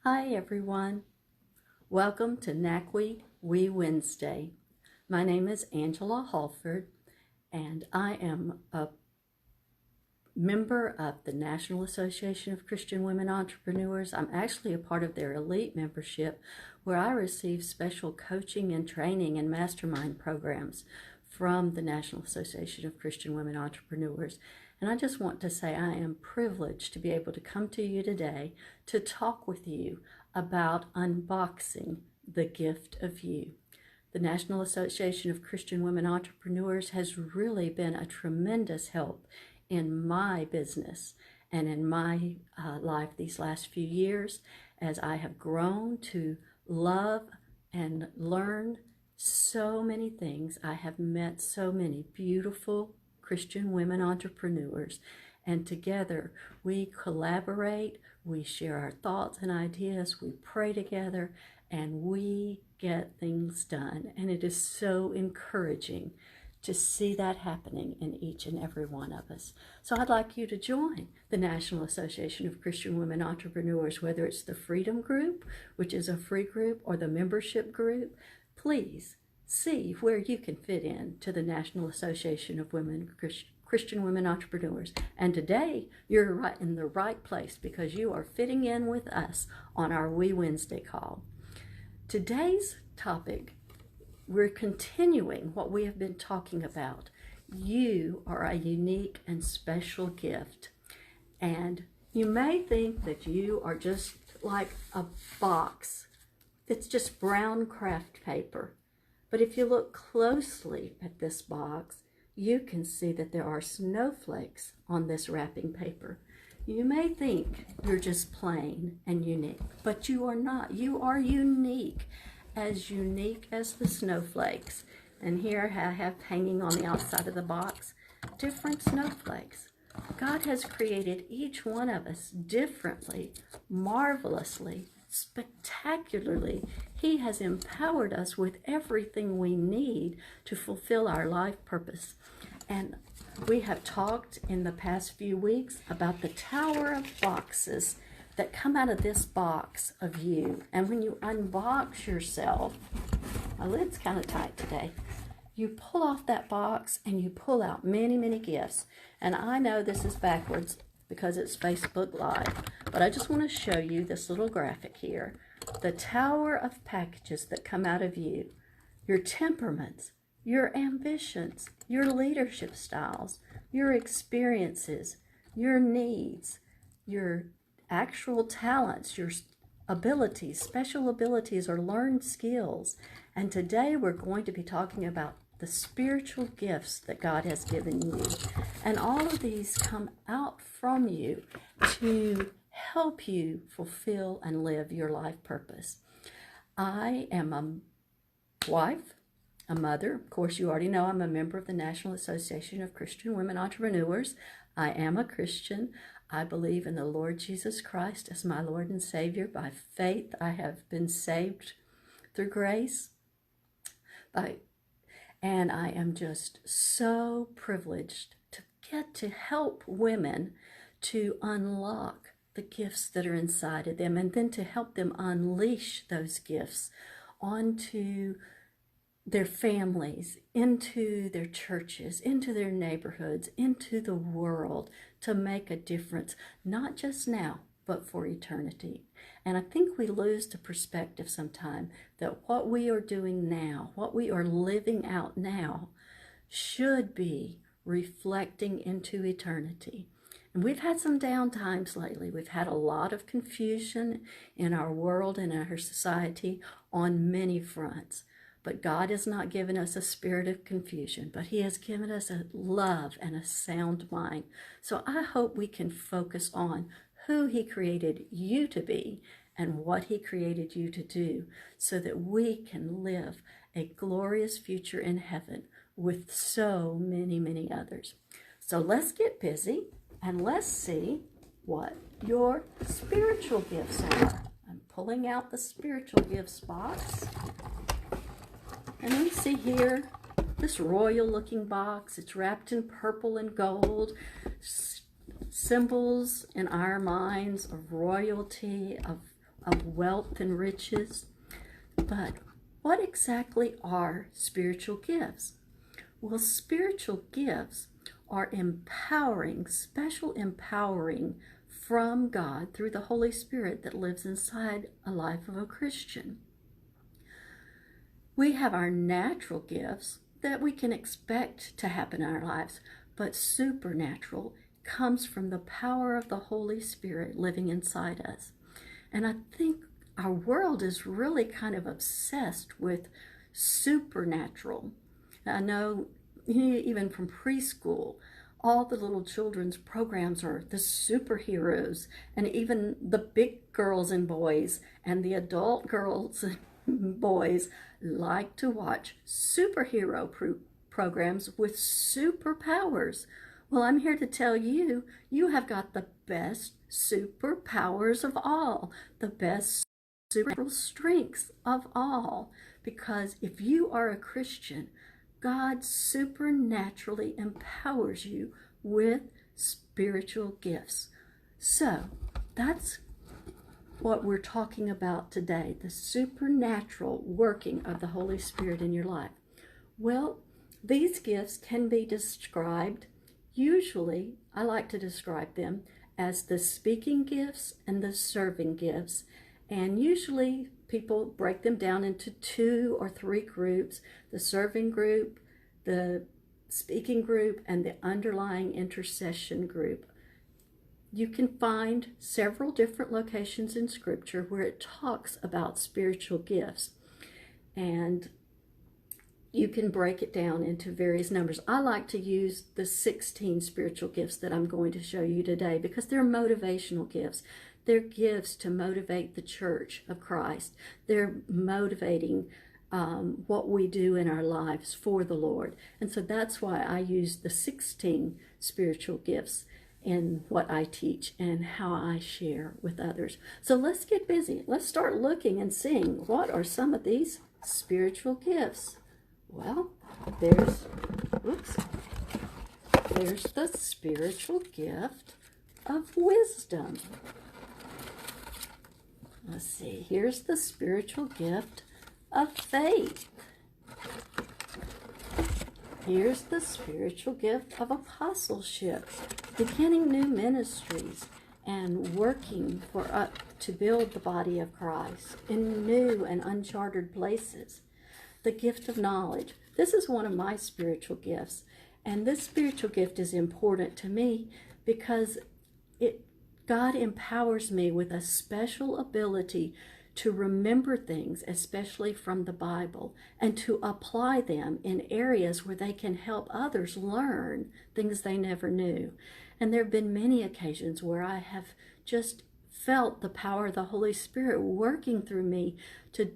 Hi everyone, welcome to NACWE We Wednesday. My name is Angela Hallford and I am a member of the National Association of Christian Women Entrepreneurs. I'm actually a part of their elite membership where I receive special coaching and training and mastermind programs from the National Association of Christian Women Entrepreneurs. And I just want to say I am privileged to be able to come to you today to talk with you about unboxing the gift of you. The National Association of Christian Women Entrepreneurs has really been a tremendous help in my business and in my life these last few years as I have grown to love and learn so many things. I have met so many beautiful Christian women entrepreneurs, and together we collaborate, we share our thoughts and ideas, we pray together, and we get things done. And it is so encouraging to see that happening in each and every one of us. So I'd like you to join the National Association of Christian Women Entrepreneurs, whether it's the Freedom Group, which is a free group, or the membership group. Please see where you can fit in to the National Association of Christian Women Entrepreneurs. And today, you're right in the right place because you are fitting in with us on our We Wednesday call. Today's topic, we're continuing what we have been talking about. You are a unique and special gift. And you may think that you are just like a box. It's just brown craft paper. But if you look closely at this box, you can see that there are snowflakes on this wrapping paper. You may think you're just plain and unique, but you are not. You are unique as the snowflakes. And here I have hanging on the outside of the box different snowflakes. God has created each one of us differently, marvelously, spectacularly. He has empowered us with everything we need to fulfill our life purpose. And we have talked in the past few weeks about the tower of boxes that come out of this box of you. And when you unbox yourself, my lid's kind of tight today, you pull off that box and you pull out many, many gifts. And I know this is backwards because it's Facebook Live, but I just want to show you this little graphic here. The tower of packages that come out of you, your temperaments, your ambitions, your leadership styles, your experiences, your needs, your actual talents, your abilities, special abilities, or learned skills. And today we're going to be talking about the spiritual gifts that God has given you. And all of these come out from you to help you fulfill and live your life purpose. I am a wife, a mother. Of course, you already know I'm a member of the National Association of Christian Women Entrepreneurs. I am a Christian. I believe in the Lord Jesus Christ as my Lord and Savior. By faith, I have been saved through grace. And I am just so privileged to get to help women to unlock the gifts that are inside of them and then to help them unleash those gifts onto their families, into their churches, into their neighborhoods, into the world to make a difference, not just now, but for eternity. And I think we lose the perspective sometimes that what we are doing now, what we are living out now, should be reflecting into eternity. And we've had some down times lately. We've had a lot of confusion in our world and in our society on many fronts. But God has not given us a spirit of confusion, but He has given us a love and a sound mind. So I hope we can focus on who He created you to be and what He created you to do so that we can live a glorious future in heaven with so many, many others. So let's get busy and let's see what your spiritual gifts are. I'm pulling out the spiritual gifts box. And we see here this royal looking box. It's wrapped in purple and gold. Symbols in our minds of royalty, of of wealth and riches. But what exactly are spiritual gifts? Well, spiritual gifts are empowering, special empowering from God through the Holy Spirit that lives inside a life of a Christian. We have our natural gifts that we can expect to happen in our lives, but supernatural comes from the power of the Holy Spirit living inside us. And I think our world is really kind of obsessed with supernatural. I know even from preschool, all the little children's programs are the superheroes, and even the big girls and boys and the adult girls and boys like to watch superhero programs with superpowers. Well, I'm here to tell you, you have got the best superpowers of all, the best supernatural strengths of all, because if you are a Christian, God supernaturally empowers you with spiritual gifts. So that's what we're talking about today, the supernatural working of the Holy Spirit in your life. Well, these gifts can be described, usually I like to describe them as the speaking gifts and the serving gifts. And usually people break them down into 2 or 3 groups: the serving group, the speaking group, and the underlying intercession group. You can find several different locations in Scripture where it talks about spiritual gifts, and you can break it down into various numbers. I like to use the 16 spiritual gifts that I'm going to show you today because they're motivational gifts. They're gifts to motivate the church of Christ. They're motivating what we do in our lives for the Lord. And so that's why I use the 16 spiritual gifts in what I teach and how I share with others. So let's get busy. Let's start looking and seeing what are some of these spiritual gifts. Well, there's the spiritual gift of wisdom. Let's see, here's the spiritual gift of faith. Here's the spiritual gift of apostleship, beginning new ministries and working to build the body of Christ in new and uncharted places. The gift of knowledge. This is one of my spiritual gifts, and this spiritual gift is important to me because God empowers me with a special ability to remember things, especially from the Bible, and to apply them in areas where they can help others learn things they never knew. And there have been many occasions where I have just felt the power of the Holy Spirit working through me to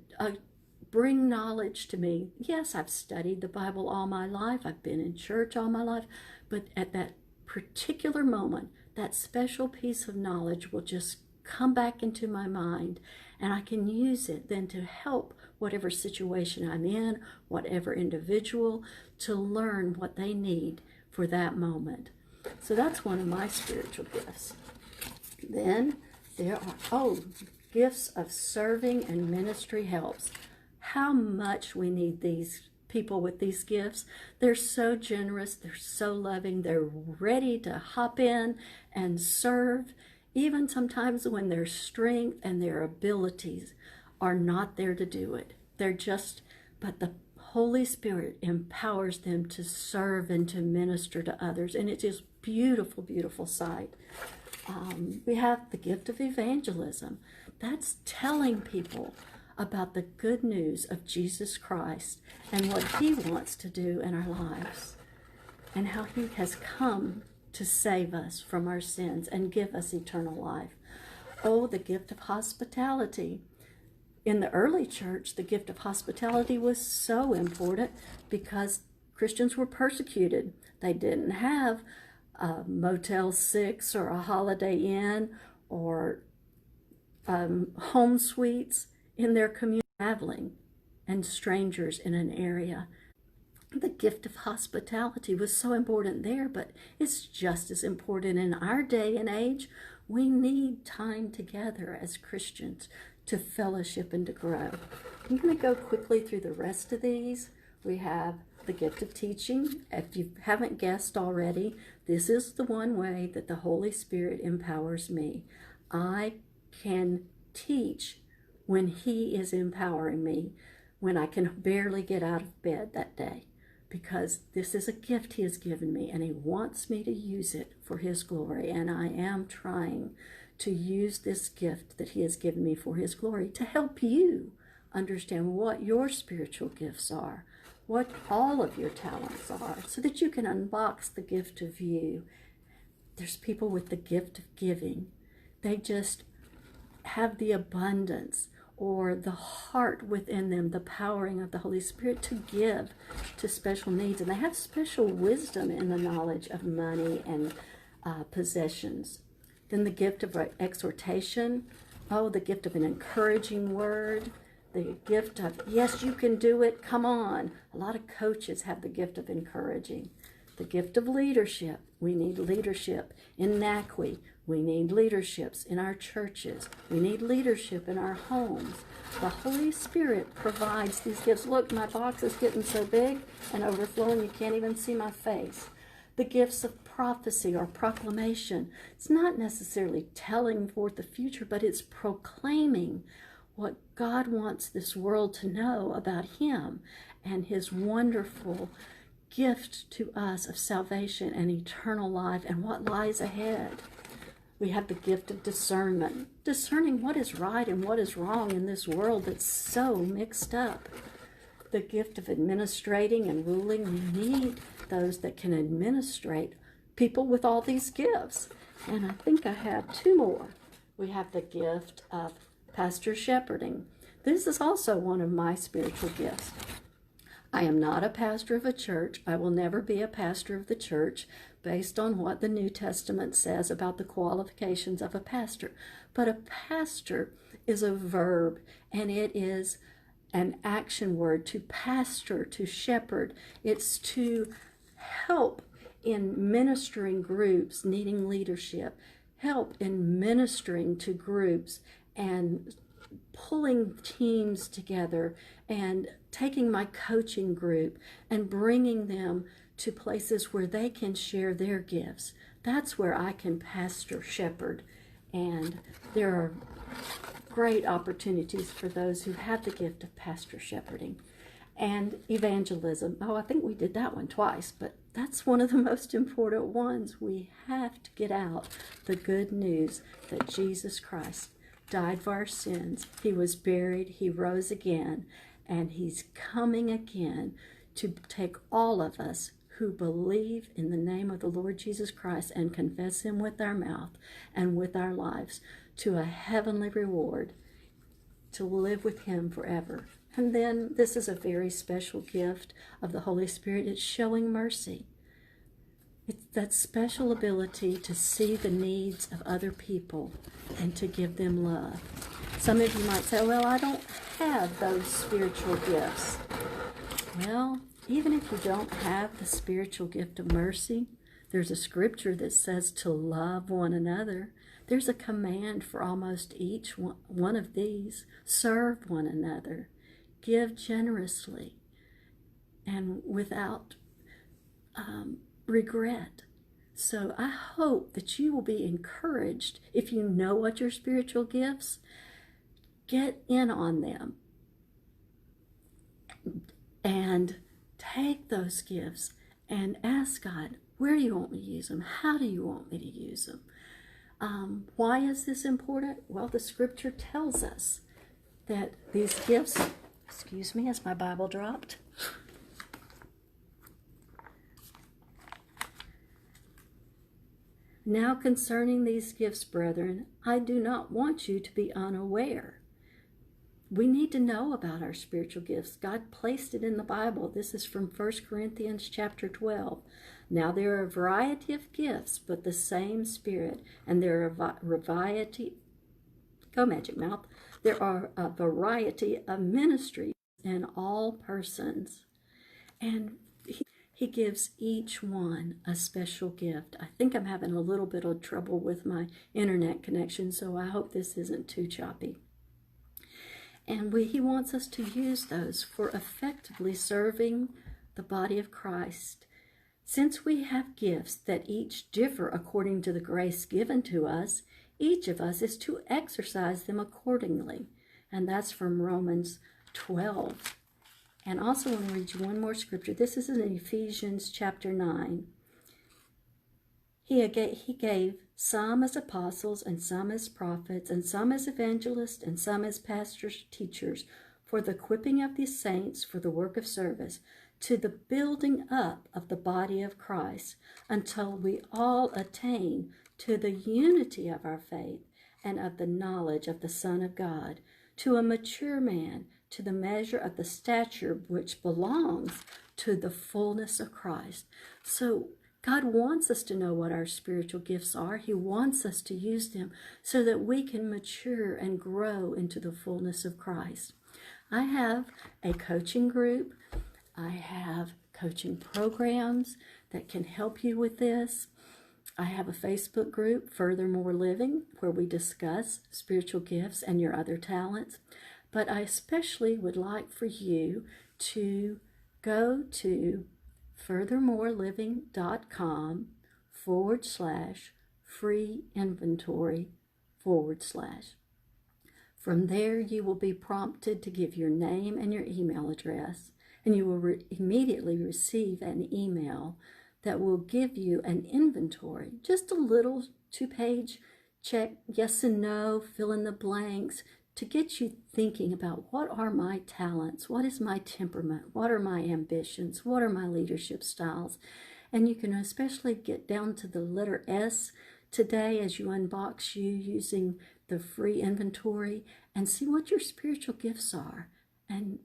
bring knowledge to me. Yes, I've studied the Bible all my life. I've been in church all my life. But at that particular moment, that special piece of knowledge will just come back into my mind, and I can use it then to help whatever situation I'm in, whatever individual, to learn what they need for that moment. So that's one of my spiritual gifts. Then there are, gifts of serving and ministry helps. How much we need these people with these gifts. They're so generous, they're so loving, they're ready to hop in and serve, even sometimes when their strength and their abilities are not there to do it. But the Holy Spirit empowers them to serve and to minister to others, and it's just beautiful, beautiful sight. We have the gift of evangelism. That's telling people about the good news of Jesus Christ and what He wants to do in our lives, and how He has come to save us from our sins and give us eternal life. Oh, the gift of hospitality. In the early church, the gift of hospitality was so important because Christians were persecuted. They didn't have a Motel 6 or a Holiday Inn or home suites in their community, traveling and strangers in an area. The gift of hospitality was so important there, but it's just as important in our day and age. We need time together as Christians to fellowship and to grow. I'm going to go quickly through the rest of these. We have the gift of teaching. If you haven't guessed already, this is the one way that the Holy Spirit empowers me. I can teach when He is empowering me, when I can barely get out of bed that day, because this is a gift He has given me and He wants me to use it for His glory. And I am trying to use this gift that He has given me for His glory to help you understand what your spiritual gifts are, what all of your talents are, so that you can unbox the gift of you. There's people with the gift of giving. They just have the abundance or the heart within them, the powering of the Holy Spirit to give to special needs. And they have special wisdom in the knowledge of money and possessions. Then the gift of exhortation. Oh, the gift of an encouraging word. The gift of, yes, you can do it, come on. A lot of coaches have the gift of encouraging. The gift of leadership. We need leadership in NACWE. We need leaderships in our churches. We need leadership in our homes. The Holy Spirit provides these gifts. Look, my box is getting so big and overflowing you can't even see my face. The gifts of prophecy or proclamation. It's not necessarily telling forth the future, but it's proclaiming what God wants this world to know about Him and His wonderful gift to us of salvation and eternal life and what lies ahead. We have the gift of discernment, discerning what is right and what is wrong in this world that's so mixed up. The gift of administrating and ruling. We need those that can administrate people with all these gifts. And I think I have two more. We have the gift of pastor shepherding. This is also one of my spiritual gifts. I am not a pastor of a church. I will never be a pastor of the church based on what the New Testament says about the qualifications of a pastor. But a pastor is a verb, and it is an action word, to pastor, to shepherd. It's to help in ministering groups needing leadership, help in ministering to groups and pulling teams together and taking my coaching group and bringing them to places where they can share their gifts. That's where I can pastor, shepherd, and there are great opportunities for those who have the gift of pastor shepherding. And evangelism. Oh, I think we did that one twice, but that's one of the most important ones. We have to get out the good news that Jesus Christ died for our sins. He was buried, He rose again, and He's coming again to take all of us who believe in the name of the Lord Jesus Christ and confess Him with our mouth and with our lives to a heavenly reward, to live with Him forever. And then this is a very special gift of the Holy Spirit. It's showing mercy. It's that special ability to see the needs of other people and to give them love. Some of you might say, well, I don't have those spiritual gifts. Well, even if you don't have the spiritual gift of mercy, there's a scripture that says to love one another. There's a command for almost each one of these. Serve one another. Give generously and without regret. So I hope that you will be encouraged. If you know what your spiritual gifts, get in on them and take those gifts and ask God, where do you want me to use them? How do you want me to use them? Why is this important? Well, the scripture tells us that these gifts, excuse me as my Bible dropped. Now concerning these gifts, brethren, I do not want you to be unaware. We need to know about our spiritual gifts. God placed it in the Bible. This is from 1 Corinthians chapter 12. Now there are a variety of gifts, but the same Spirit. And there are a variety, go Magic Mouth, there are a variety of ministries in all persons. And He gives each one a special gift. I think I'm having a little bit of trouble with my internet connection, so I hope this isn't too choppy. And he wants us to use those for effectively serving the body of Christ. Since we have gifts that each differ according to the grace given to us, each of us is to exercise them accordingly. And that's from Romans 12. And also I want to read you one more scripture. This is in Ephesians chapter 9. He gave some as apostles, and some as prophets, and some as evangelists, and some as pastors, teachers, for the equipping of the saints for the work of service, to the building up of the body of Christ, until we all attain to the unity of our faith and of the knowledge of the Son of God, to a mature man, to the measure of the stature which belongs to the fullness of Christ. So God wants us to know what our spiritual gifts are. He wants us to use them so that we can mature and grow into the fullness of Christ. I have a coaching group. I have coaching programs that can help you with this. I have a Facebook group, FurtherMoreLiving, where we discuss spiritual gifts and your other talents. But I especially would like for you to go to FurtherMoreLiving.com/free inventory/. From there, you will be prompted to give your name and your email address, and you will immediately receive an email that will give you an inventory, just a little 2-page check, yes and no, fill in the blanks, to get you thinking about what are my talents, what is my temperament, what are my ambitions, what are my leadership styles. And you can especially get down to the letter S today as you unbox you using the free inventory and see what your spiritual gifts are. And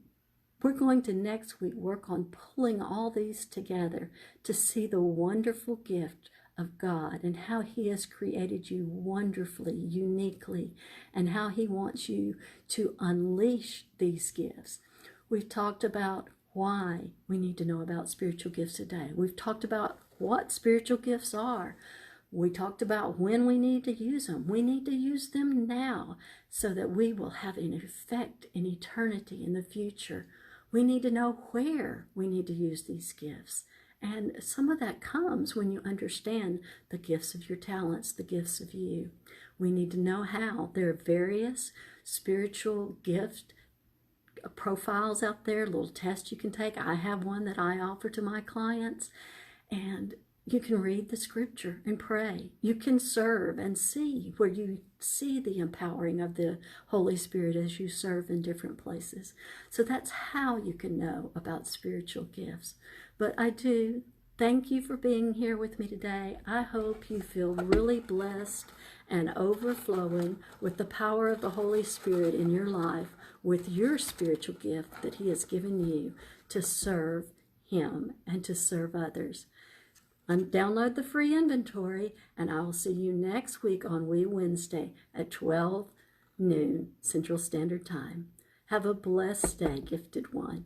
we're going to next week work on pulling all these together to see the wonderful gift of God and how He has created you wonderfully, uniquely, and how He wants you to unleash these gifts. We've talked about why we need to know about spiritual gifts today. We've talked about what spiritual gifts are. We talked about when we need to use them. We need to use them now so that we will have an effect in eternity in the future. We need to know where we need to use these gifts. And some of that comes when you understand the gifts of your talents, the gifts of you. We need to know how. There are various spiritual gift profiles out there, little tests you can take. I have one that I offer to my clients. And you can read the scripture and pray. You can serve and see where you see the empowering of the Holy Spirit as you serve in different places. So that's how you can know about spiritual gifts. But I do thank you for being here with me today. I hope you feel really blessed and overflowing with the power of the Holy Spirit in your life with your spiritual gift that He has given you to serve Him and to serve others. Download the free inventory, and I will see you next week on Wednesday at 12 noon Central Standard Time. Have a blessed day, gifted one.